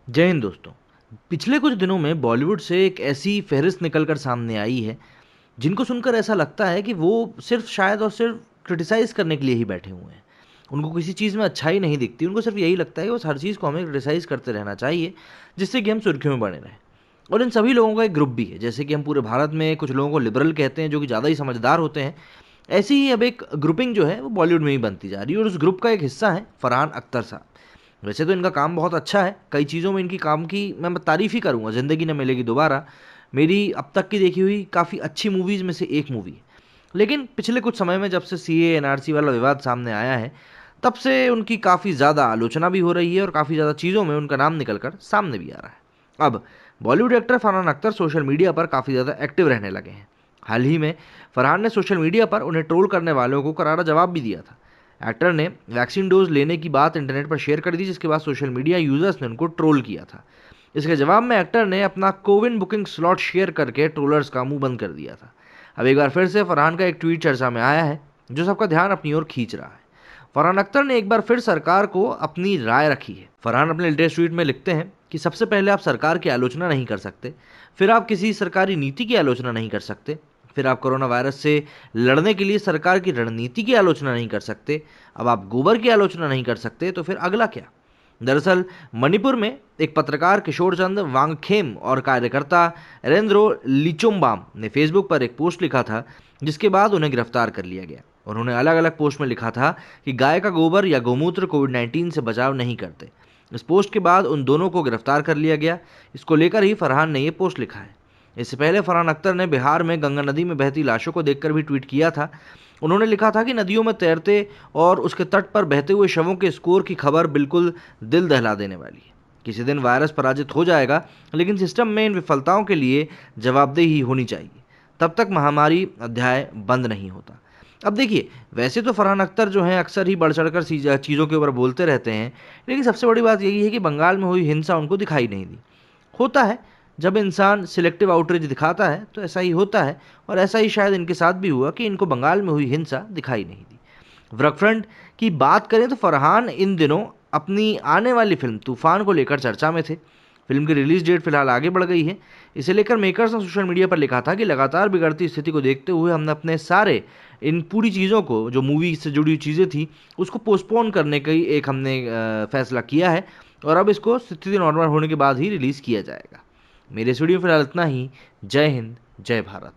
जय हिंद दोस्तों। पिछले कुछ दिनों में बॉलीवुड से एक ऐसी फहरिस्त निकलकर सामने आई है जिनको सुनकर ऐसा लगता है कि वो सिर्फ शायद और सिर्फ क्रिटिसाइज करने के लिए ही बैठे हुए हैं। उनको किसी चीज़ में अच्छाई नहीं दिखती, उनको सिर्फ यही लगता है कि बस हर चीज़ को हमें क्रिटिसाइज करते रहना चाहिए जिससे कि हम सुर्खियों में बने रहें। और इन सभी लोगों का एक ग्रुप भी है। जैसे कि हम पूरे भारत में कुछ लोगों को लिबरल कहते हैं जो कि ज़्यादा ही समझदार होते हैं, ऐसी ही अब एक ग्रुपिंग जो है वो बॉलीवुड में ही बनती जा रही है और उस ग्रुप का एक हिस्सा है फरहान अख्तर साहब। वैसे तो इनका काम बहुत अच्छा है, कई चीज़ों में इनकी काम की मैं तारीफ़ ही करूँगा। ज़िंदगी न मिलेगी दोबारा मेरी अब तक की देखी हुई काफ़ी अच्छी मूवीज़ में से एक मूवी है। लेकिन पिछले कुछ समय में जब से सीए एनआरसी वाला विवाद सामने आया है, तब से उनकी काफ़ी ज़्यादा आलोचना भी हो रही है और काफ़ी ज़्यादा चीज़ों में उनका नाम निकल कर सामने भी आ रहा है। अब Bollywood actor Farhan Akhtar social media पर काफ़ी ज़्यादा एक्टिव रहने लगे हैं। हाल ही में फरहान ने सोशल मीडिया पर उन्हें ट्रोल करने वालों को करारा जवाब भी दिया था। एक्टर ने वैक्सीन डोज लेने की बात इंटरनेट पर शेयर कर दी, जिसके बाद सोशल मीडिया यूजर्स ने उनको ट्रोल किया था। इसके जवाब में एक्टर ने अपना कोविन बुकिंग स्लॉट शेयर करके ट्रोलर्स का मुंह बंद कर दिया था। अब एक बार फिर से फरहान का एक ट्वीट चर्चा में आया है जो सबका ध्यान अपनी ओर खींच रहा है। फरहान अख्तर ने एक बार फिर सरकार को अपनी राय रखी है। फरहान अपने लेटेस्ट ट्वीट में लिखते हैं कि सबसे पहले आप सरकार की आलोचना नहीं कर सकते, फिर आप किसी सरकारी नीति की आलोचना नहीं कर सकते, फिर आप कोरोना वायरस से लड़ने के लिए सरकार की रणनीति की आलोचना नहीं कर सकते, अब आप गोबर की आलोचना नहीं कर सकते, तो फिर अगला क्या। दरअसल मणिपुर में एक पत्रकार किशोर चंद वांगखेम और कार्यकर्ता एरेंद्रो लिचोम्बाम ने फेसबुक पर एक पोस्ट लिखा था, जिसके बाद उन्हें गिरफ्तार कर लिया गया। उन्होंने अलग अलग पोस्ट में लिखा था कि गाय का गोबर या गौमूत्र कोविड-19 से बचाव नहीं करते। इस पोस्ट के बाद उन दोनों को गिरफ्तार कर लिया गया। इसको लेकर ही फरहान ने ये पोस्ट लिखा है। इससे पहले फरहान अख्तर ने बिहार में गंगा नदी में बहती लाशों को देखकर भी ट्वीट किया था। उन्होंने लिखा था कि नदियों में तैरते और उसके तट पर बहते हुए शवों के स्कोर की खबर बिल्कुल दिल दहला देने वाली है। किसी दिन वायरस पराजित हो जाएगा, लेकिन सिस्टम में इन विफलताओं के लिए जवाबदेही होनी चाहिए। तब तक महामारी अध्याय बंद नहीं होता। अब देखिए, वैसे तो फरहान अख्तर जो हैं अक्सर ही बढ़ चढ़कर चीज़ों के ऊपर बोलते रहते हैं, लेकिन सबसे बड़ी बात यही है कि बंगाल में हुई हिंसा उनको दिखाई नहीं दी। होता है, जब इंसान सिलेक्टिव आउटरीच दिखाता है तो ऐसा ही होता है, और ऐसा ही शायद इनके साथ भी हुआ कि इनको बंगाल में हुई हिंसा दिखाई नहीं दी। वर्कफ्रंट की बात करें तो फरहान इन दिनों अपनी आने वाली फिल्म तूफान को लेकर चर्चा में थे। फिल्म की रिलीज डेट फिलहाल आगे बढ़ गई है। इसे लेकर मेकर्स ने सोशल मीडिया पर लिखा था कि लगातार बिगड़ती स्थिति को देखते हुए हमने अपने सारे इन पूरी चीज़ों को, जो मूवी से जुड़ी हुई चीज़ें थी, उसको पोस्टपोन करने का ही एक हमने फैसला किया है, और अब इसको स्थिति नॉर्मल होने के बाद ही रिलीज़ किया जाएगा। मेरे इस वीडियो में फिलहाल इतना ही। जय हिंद, जय भारत।